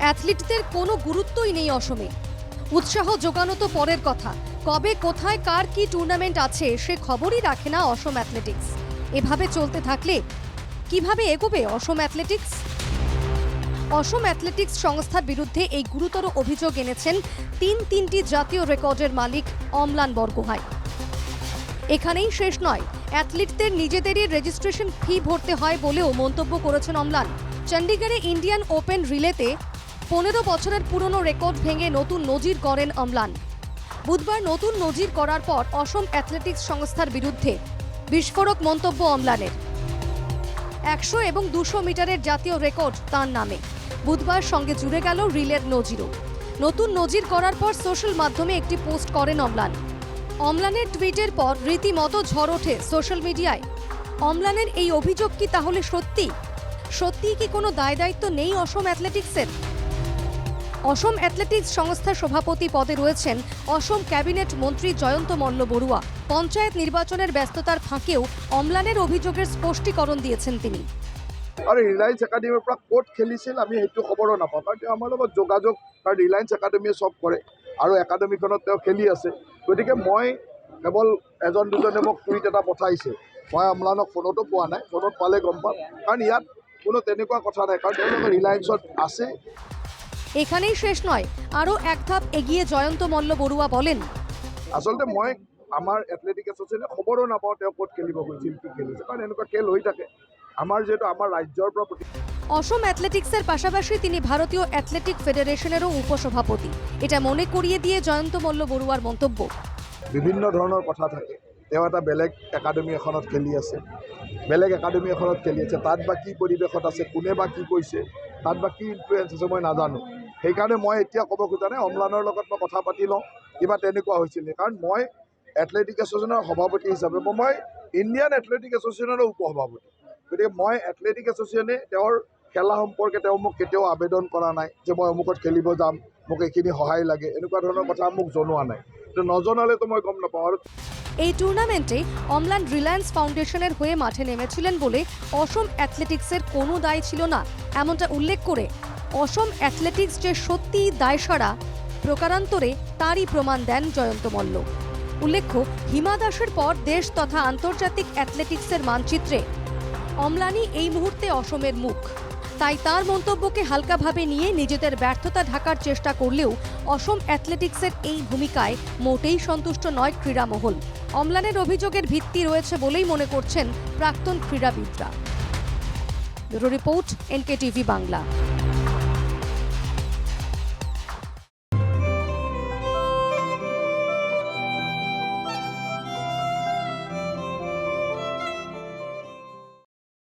অ্যাথলিটদের কোনো গুরুত্বই নেই অসমে। উৎসাহ যোগানো তো পরের কথা, কবে কোথায় কার কি টুর্নামেন্ট আছে সে খবরই রাখে না অসম অ্যাথলেটিক্স। এভাবে চলতে থাকলে কিভাবে এগোবে অসম অ্যাথলেটিক্স? অসম অ্যাথলেটিক্স সংস্থার বিরুদ্ধে এই গুরুতর অভিযোগ এনেছেন তিনটি জাতীয় রেকর্ডের মালিক অম্লান বরগোহাঁই। এখানেই শেষ নয়, অ্যাথলিটদের নিজেদেরই রেজিস্ট্রেশন ফি ভরতে হয় বলেও মন্তব্য করেছেন অম্লান। চণ্ডীগড়ে ইন্ডিয়ান ওপেন রিলেতে 15 বছরের পুরনো রেকর্ড ভেঙে নতুন নজির গড়েন অম্লান। বুধবার নতুন নজির করার পর অসম অ্যাথলেটিক্স সংস্থার বিরুদ্ধে বিস্ফোরক মন্তব্য অম্লানের। 100 এবং 200 মিটারের জাতীয় রেকর্ড তার নামে। বুধবার সঙ্গে জুড়ে গেল রিলের নজিরও। নতুন নজির করার পর সোশ্যাল মাধ্যমে একটি পোস্ট করেন অম্লান। অম্লানের টুইটের পর রীতিমতো ঝড় ওঠে সোশ্যাল মিডিয়ায়। অম্লানের এই অভিযোগ কি তাহলে সত্যিই কি কোনো দায়-দায়িত্ব নেই অসম অ্যাথলেটিক্সের? অসম অ্যাথলেটিক্স সংস্থার সভাপতি পদে রয়েছেন অসম ক্যাবিনেট মন্ত্রী জয়ন্ত মল্ল বড়ুয়া। পঞ্চায়েত নির্বাচনের ব্যস্ততার ফাঁকেও অম্লানের অভিযোগের স্পষ্টীকরণ দিয়েছেন তিনি। আৰু ৰিলায়েন্স একাডেমীৰ পৰা ক'ত খেলিছিল আমি সেইটো খবৰো নাপাওঁ, কাৰণ তেওঁ আমাৰ লগত যোগাযোগ, কাৰণ ৰিলায়েন্স একাডেমীয়ে চব কৰে আৰু একাডেমীখনত তেওঁ খেলি আছে। গতিকে মই কেৱল এজন দুজনে মোক টুইট এটা পঠাইছে, মই অম্লানক ফোনতো পোৱা নাই, ফোনত পালে গম পাম, কাৰণ ইয়াত কোনো তেনেকুৱা কথা নাই, কাৰণ তেওঁলোকে ৰিলায়েন্সত আছে। এখানেই শেষ নয়, আরও এক ধাপ এগিয়ে জয়ন্ত মল্ল বড়ুয়া বলেন, আচলতে মই আমাৰ এথলেটিক এছ'চিয়েশ্যনে খবৰো নাপাওঁ তেওঁ ক'ত খেলিব গৈছিল, কি খেলিছে, কাৰণ এনেকুৱা খেল হৈ থাকে। আমাৰ যিহেতু আমাৰ ৰাজ্যৰ পৰা অসম অ্যাথলেটিক্সের পাশাপাশি তিনি ভারতীয় অ্যাথলেটিক ফেডারেশনেরও উপসভাপতি। এটা মনে করিয়ে দিয়ে জয়ন্ত মল্ল বড়ুয়ার মন্তব্য, বিভিন্ন ধৰণৰ কথা থাকে। তেওঁ এটা বেলেগ একাডেমি এখনত খেলি আছে, বেলেগ একাডেমি এখনত খেলি আছে, তাত বা কি পৰিৱেশত আছে, কোনে বা কি কৈছে, তাত বা কি ইনফ্লুৱেঞ্চ আছে মই নাজানো। সেইকাৰণে মই এতিয়া ক'ব খোজা নাই অম্লানৰ লগত মই কথা পাতি লওঁ কিবা তেনেকুৱা হৈছিল, কাৰণ মই এথলেটিক এছ'চিয়েশ্যনৰ সভাপতি হিচাপে মই ইণ্ডিয়ান এথলেটিক এছ'চিয়েশ্যনৰো উপসভাপতি। গতিকে মই এথলেটিক এছ'চিয়েশ্যনে তেওঁৰ খেলা সম্পৰ্কে তেওঁ মোক কেতিয়াও আবেদন কৰা নাই যে মই অমুকত খেলিব যাম, মোক এইখিনি সহায় লাগে, এনেকুৱা ধৰণৰ কথা মোক জনোৱা নাই। নজনালেতো মই গম নাপাওঁ। আৰু এই টুর্নামেন্টে অম্লান রিলায়েন্স ফাউন্ডেশনের হয়ে মাঠে নেমেছিলেন বলে অসম অ্যাথলেটিক্সের কোনো দায় ছিল না এমনটা উল্লেখ করে অসম অ্যাথলেটিক্স যে সত্যিই দায়সারা প্রকারান্তরে তারই প্রমাণ দেন জয়ন্ত মল্ল। উল্লেখ্য, হিমা দাসের পর দেশ তথা আন্তর্জাতিক অ্যাথলেটিক্সের মানচিত্রে অম্লানই এই মুহূর্তে অসমের মুখ। তাই তার মন্তব্যকে হালকাভাবে নিয়ে নিজেদের ব্যর্থতা ঢাকার চেষ্টা করলেও অসম অ্যাথলেটিক্সের এই ভূমিকায় মোটেই সন্তুষ্ট নয় ক্রীড়ামহল। অম্লানের অভিযোগের ভিত্তি রয়েছে বলেই মনে করছেন প্রাক্তন ক্রীড়াবিদরা। Bureau report, NKTV Bangla.